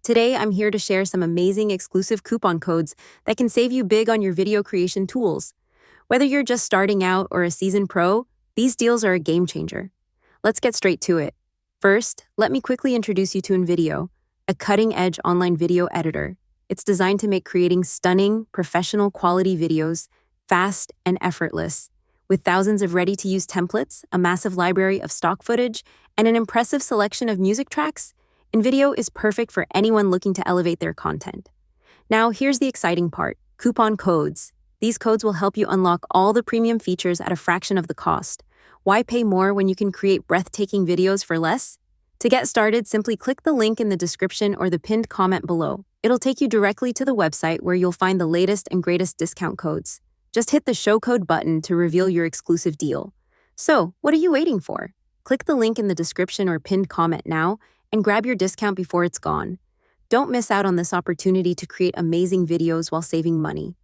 Today, I'm here to share some amazing exclusive coupon codes that can save you big on your video creation tools. Whether you're just starting out or a seasoned pro, these deals are a game changer. Let's get straight to it. First, let me quickly introduce you to Invideo, a cutting-edge online video editor. It's designed to make creating stunning, professional quality videos fast and effortless. With thousands of ready-to-use templates, a massive library of stock footage, and an impressive selection of music tracks, Invideo is perfect for anyone looking to elevate their content. Now, here's the exciting part: coupon codes. These codes will help you unlock all the premium features at a fraction of the cost. Why pay more when you can create breathtaking videos for less? To get started, simply click the link in the description or the pinned comment below. It'll take you directly to the website where you'll find the latest and greatest discount codes. Just hit the Show Code button to reveal your exclusive deal. So, what are you waiting for? Click the link in the description or pinned comment now and grab your discount before it's gone. Don't miss out on this opportunity to create amazing videos while saving money.